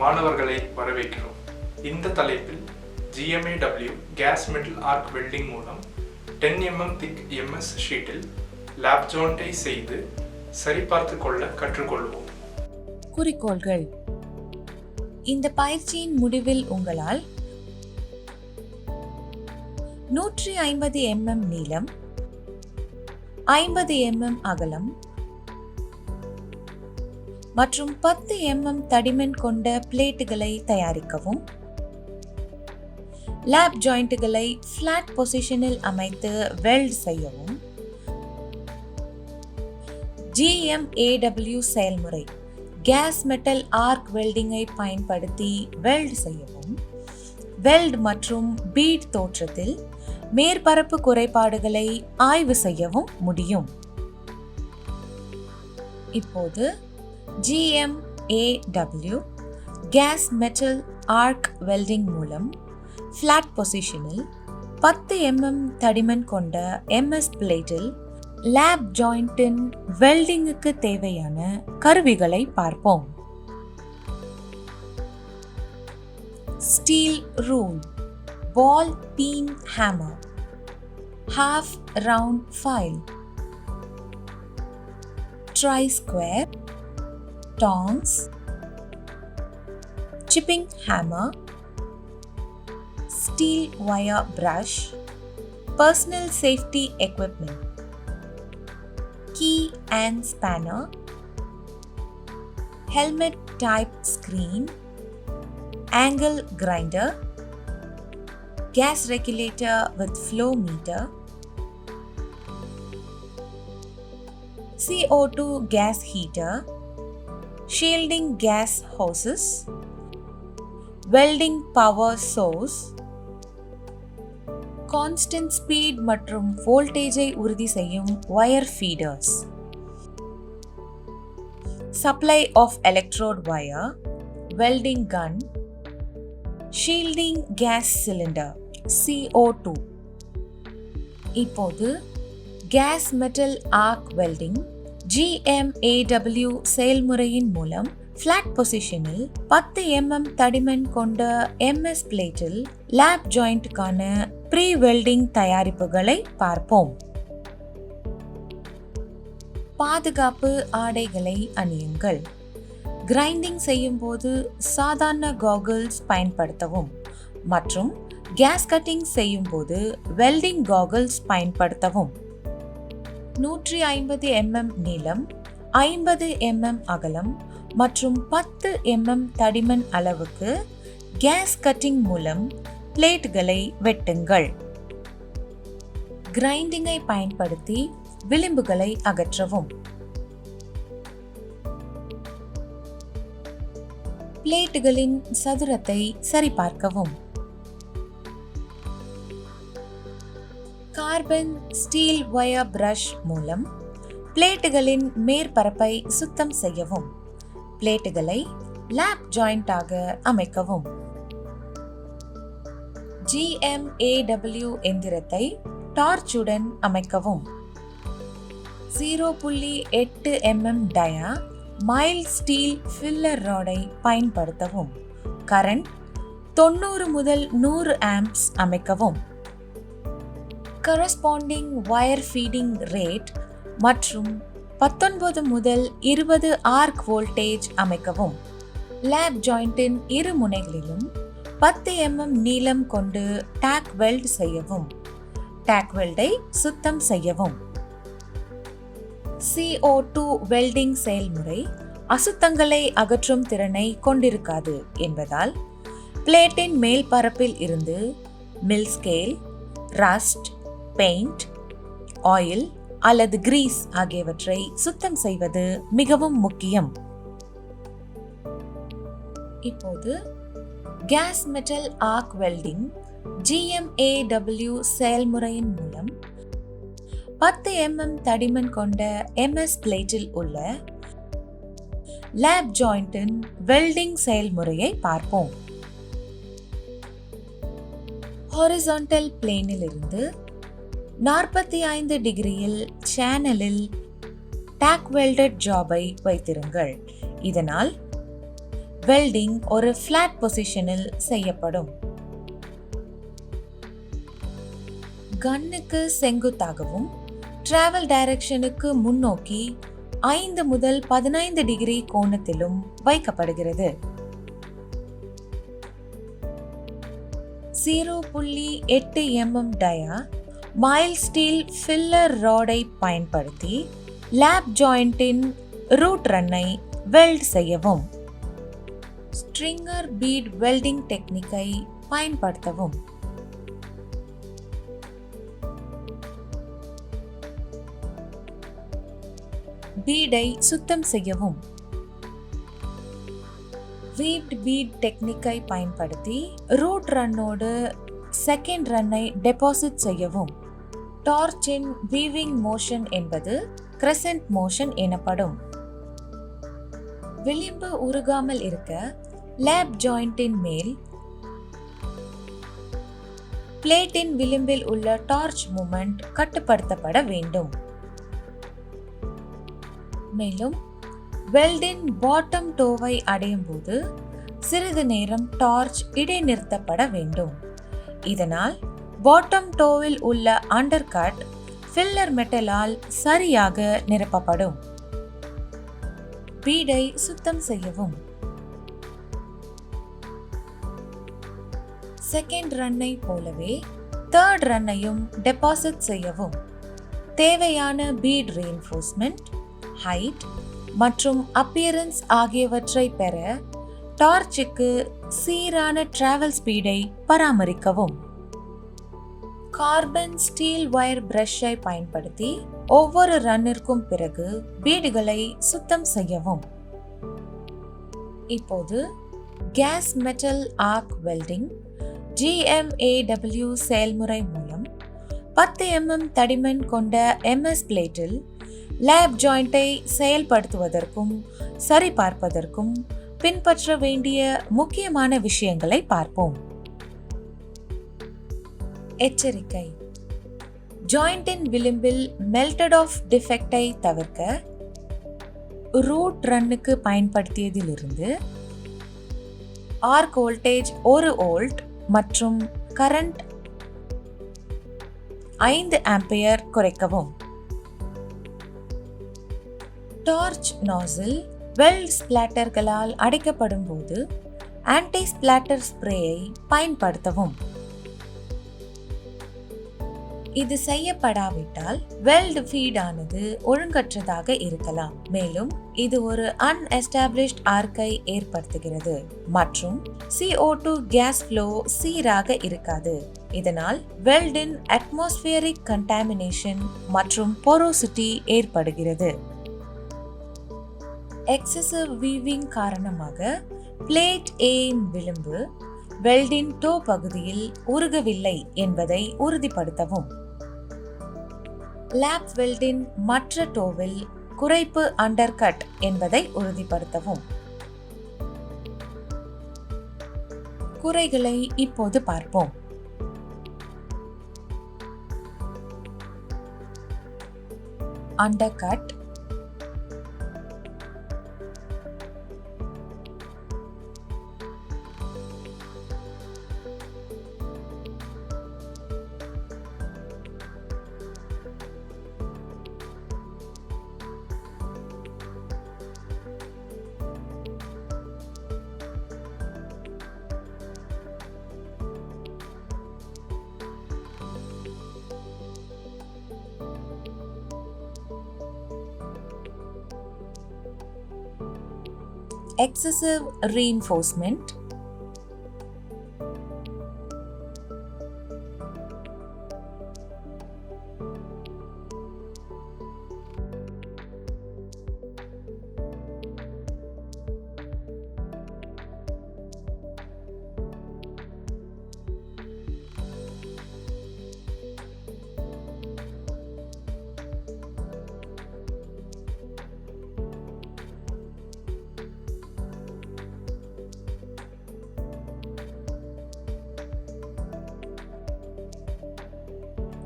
மாணவர்களை வரவேற்கிறோம். இந்த தலைப்பில் GMAW Gas Metal Arc Welding மூலம் 10 mm thick MS ஷீட்டில் லேப் ஜாயிண்டை செய்து சரிபார்த்து கொள்ள கற்றுக்கொள்வோம். குறிக்கோள்கள்: இந்த பயிற்சியின் முடிவில் உங்களால் 150 mm நீளம், 50 mm அகலம் மற்றும் 10 mm தடிமன் கொண்ட பிளேட்டுகளை தயாரிக்கவும், லேப் ஜாயிண்ட்டுகளை ஃபிளாட் பொசிஷனில் அமைத்து வெல்ட் செய்யவும், GMAW செயல்முறை கேஸ் மெட்டல் ஆர்க் வெல்டிங்கை பயன்படுத்தி வெல்ட் செய்யவும், வெல்ட் மற்றும் பீட் தோற்றத்தில் மேற்பரப்பு குறைபாடுகளை ஆய்வு செய்யவும் முடியும். இப்போது GMAW Gas Metal Arc Welding மூலம் ஃபிளாட் பொசிஷனில் 10 mm தடிமன் கொண்ட MS பிளேட்டில் லேப் ஜாயிண்டின் வெல்டிங்குக்கு தேவையான கருவிகளை பார்ப்போம். Steel rule, ball peen hammer, half round file, tri-square, tongs, chipping hammer, steel wire brush, personal safety equipment, key and spanner, helmet type screen, angle grinder, gas regulator with flow meter, CO2 gas heater, shielding gas hoses, welding power source, constant speed மற்றும் voltage-ஐ உறுதி செய்யும் wire feeders, supply of electrode wire, welding gun, shielding gas cylinder CO2. இப்போது Gas Metal Arc Welding GMAW செயல்முறையின் மூலம் flat பொசிஷனில் 10 mm தடிமன் கொண்ட MS பிளேட்டில் லேப் ஜாயிண்ட்டுக்கான ப்ரீ வெல்டிங் தயாரிப்புகளை பார்ப்போம். பாதுகாப்பு ஆடைகளை அணியுங்கள். கிரைண்டிங் செய்யும் போது சாதாரண காகல்ஸ் பயன்படுத்தவும் மற்றும் கேஸ் கட்டிங் செய்யும் போது வெல்டிங் காகல்ஸ் பயன்படுத்தவும். 150 mm நீளம், 50 mm அகலம் மற்றும் 10 mm தடிமன் அளவுக்கு கேஸ் கட்டிங் மூலம் பிளேட்டுகளை வெட்டுங்கள். கிரைண்டிங்கை பயன்படுத்தி விளிம்புகளை அகற்றவும். பிளேட்டுகளின் சதுரத்தை சரிபார்க்கவும். கார்பன் ஸ்டீல் வயர் பிரஷ் மூலம் பிளேட்டுகளின் மேற்பரப்பை சுத்தம் செய்யவும். பிளேட்டுகளை லேப் ஜாயிண்டாக அமைக்கவும். GMAW எந்திரத்தை டார்ச்சுடன் அமைக்கவும். 0.8 mm டயா மைல்ட் ஸ்டீல் ஃபில்லர் ராடை பயன்படுத்தவும். கரண்ட் 90 முதல் 100 amps அமைக்கவும். கரஸ்பாண்டிங் வயர் ஃபீடிங் ரேட் மற்றும் 19 முதல் 20 ஆர்க் வோல்டேஜ் அமைக்கவும். லேப் ஜாயிண்டின் இரு முனைகளிலும் 10 mm நீளம் கொண்டு டாக் வெல்ட் செய்யவும். டாக் வெல்டை சுத்தம் செய்யவும். CO2 வெல்டிங் செயல்முறை அசுத்தங்களை அகற்றும் திறனை கொண்டிருக்காது என்பதால் பிளேட்டின் மேல் பரப்பில் இருந்து mill scale, rust, paint, oil அல்லது கிரீஸ் ஆகியவற்றை சுத்தம் செய்வது மிகவும் முக்கியம். இப்போது gas metal arc welding GMAW செயல்முறையின் மூலம் 10 mm தடிமன் கொண்ட MS பிளேட்டில் உள்ள லேப் ஜாயிண்டின் வெல்டிங் செயல்முறையை பார்ப்போம். ஹாரிசான்டல் பிளேனில் இருந்து 45 டிகிரியில் சேனலில் டாக் வெல்டட் ஜாபை வைத்திருங்கள். இதனால் வெல்டிங் ஒரு ஃபிளாட் பொசிஷனில் செய்யப்படும். கன்னுக்கு செங்குத்தாகவும் டிராவல் டைரக்ஷனுக்கு முன்னோக்கி 5 முதல் 15 டிகிரி கோணத்திலும் வைக்கப்படுகிறது. 0.8 mm டயா மைல் ஸ்டீல் ஃபில்லர் ராடை பயன்படுத்தி லேப் ஜாயிண்டின் ரூட் ரன்னை வெல்ட் செய்யவும். ஸ்ட்ரிங்கர் பீட் வெல்டிங் டெக்னிக்கை பயன்படுத்தவும். பீடை சுத்தம் செய்யவும். வீவ்ட் பீட் டெக்னிக்கை பயன்படுத்தி ரூட் ரன்னோடு செகண்ட் ரன்னை டெபாசிட் செய்யவும். டார்ச்சின் வீவிங் மோஷன் என்பது கிரசன்ட் மோஷன் எனப்படும். விளிம்பு உருகாமல் இருக்க லேப் ஜாயிண்டின் மேல் பிளேட்டின் விளிம்பில் உள்ள டார்ச் மூமெண்ட் கட்டுப்படுத்தப்பட வேண்டும். மேலும் வெல்டின் பாட்டம் டோவை அடையும் போது சிறிது நேரம் டார்ச் இடைநிறுத்தப்பட வேண்டும். இதனால் பாட்டம் டோவில் உள்ள அண்டர்கட் ஃபில்லர் மெட்டலால் சரியாக நிரப்பப்படும். பீடை சுத்தம் செய்யவும். செகண்ட் ரன்னை போலவே தேர்ட் ரன்னையும் டெபாசிட் செய்யவும். தேவையான பீட் ரீஇன்ஃபோர்ஸ்மெண்ட், ஹைட் மற்றும் அப்பியரன்ஸ் ஆகியவற்றை பெற டார்ச்சுக்கு சீரான டிராவல் ஸ்பீடை பராமரிக்கவும். கார்பன் ஸ்டீல் வயர் பிரஷை பயன்படுத்தி ஒவ்வொரு ரன்னிற்கும் பிறகு பீடுகளை சுத்தம் செய்யவும். இப்போது gas metal arc welding GMAW செயல்முறை மூலம் 10 mm தடிமன் கொண்ட MS பிளேட்டில் லேப் ஜாயிண்டை செயல்படுத்துவதற்கும் சரிபார்ப்பதற்கும் பின்பற்ற வேண்டிய முக்கியமான விஷயங்களை பார்ப்போம். எச்சரிக்கை: ஜாயிண்டின் விளிம்பில் மெல்டட் ஆஃப் டிஃபெக்டை தவிர்க்க ரூட் ரன்னுக்கு பயன்படுத்தியதிலிருந்து ஆர்க் வோல்டேஜ் 1 வோல்ட் மற்றும் கரண்ட் 5 ஆம்பியர் குறைக்கவும். டார்ச் நாசில் வெல்ட் ஸ்பிளாட்டர்களால் அடைக்கப்படும் போது ஆன்டி ஸ்பிளாட்டர் ஸ்ப்ரேயை பயன்படுத்தவும். இது செய்யப்படாவிட்டால் வெல்ட் ஃபீட் ஆனது ஒழுங்கற்றதாக இருக்கலாம். மேலும் இது ஒரு அன்எஸ்டாப்ளிஷ்ட் ஆர்க்கை ஏற்படுத்துகிறது மற்றும் CO2 கேஸ் ஃப்ளோ சீராக இருக்காது. இதனால் வெல்டின் அட்மாஸ்பியரிக் கண்டாமினேஷன் மற்றும் போரோசிட்டி ஏற்படுகிறது. எக்ஸசிவ் வீவிங் காரணமாக பிளேட் ஏயின் விளிம்பு வெல்டின் டோ பகுதியில் உருகவில்லை என்பதை உறுதிப்படுத்தவும். லேப் வெல்டின் மற்ற டோவில் குறைப்பு அண்டர்கட் என்பதை உறுதிப்படுத்தவும். குறைகளை இப்போது பார்ப்போம். Undercut, excessive reinforcement,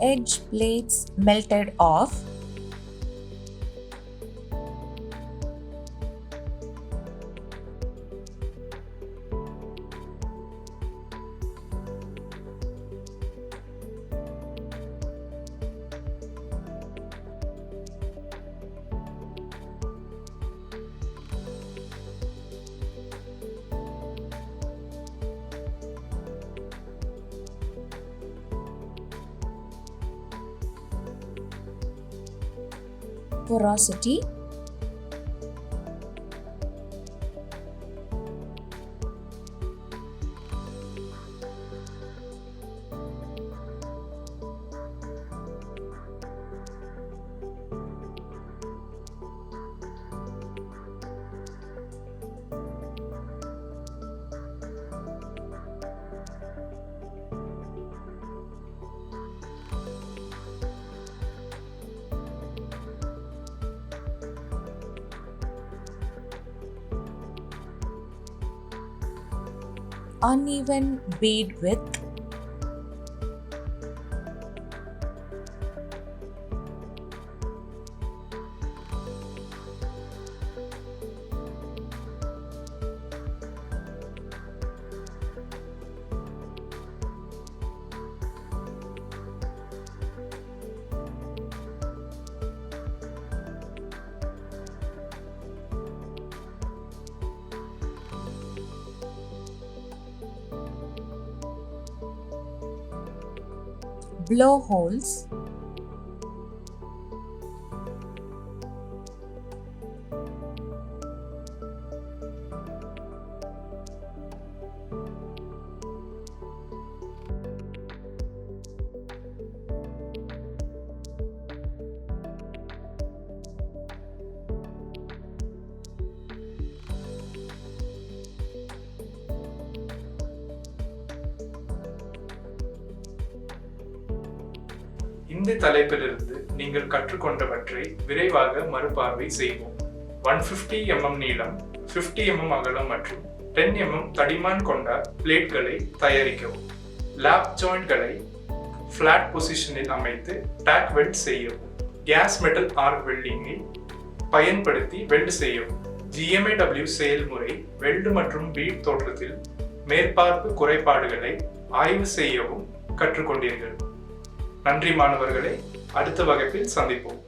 edge plates melted off, porosity, uneven bead width, blow holes, இந்த தலைப்பிலிருந்து நீங்கள் கற்றுக்கொண்டவற்றை விரைவாக மறுபார்வை செய்வோம். 150 mm நீளம், 50 mm அகலம் மற்றும் 10 mm தடிமான் கொண்ட பிளேட்களை தயாரிக்கவும். லேப் ஜாயிண்ட்களை ஃபிளாட் பொசிஷனில் அமைத்து டாக் வெல்ட் செய்யவும். கேஸ் மெட்டல் ஆர்க் வெல்டிங்கை பயன்படுத்தி வெல்ட் செய்யவும். GMAW செயல்முறை வெல்டு மற்றும் பீட் தோற்றத்தில் மேற்பார்ப்பு குறைபாடுகளை ஆய்வு செய்யவும் கற்றுக்கொண்டீர்கள். நன்றி மாணவர்களே, அடுத்த வகுப்பில் சந்திப்போம்.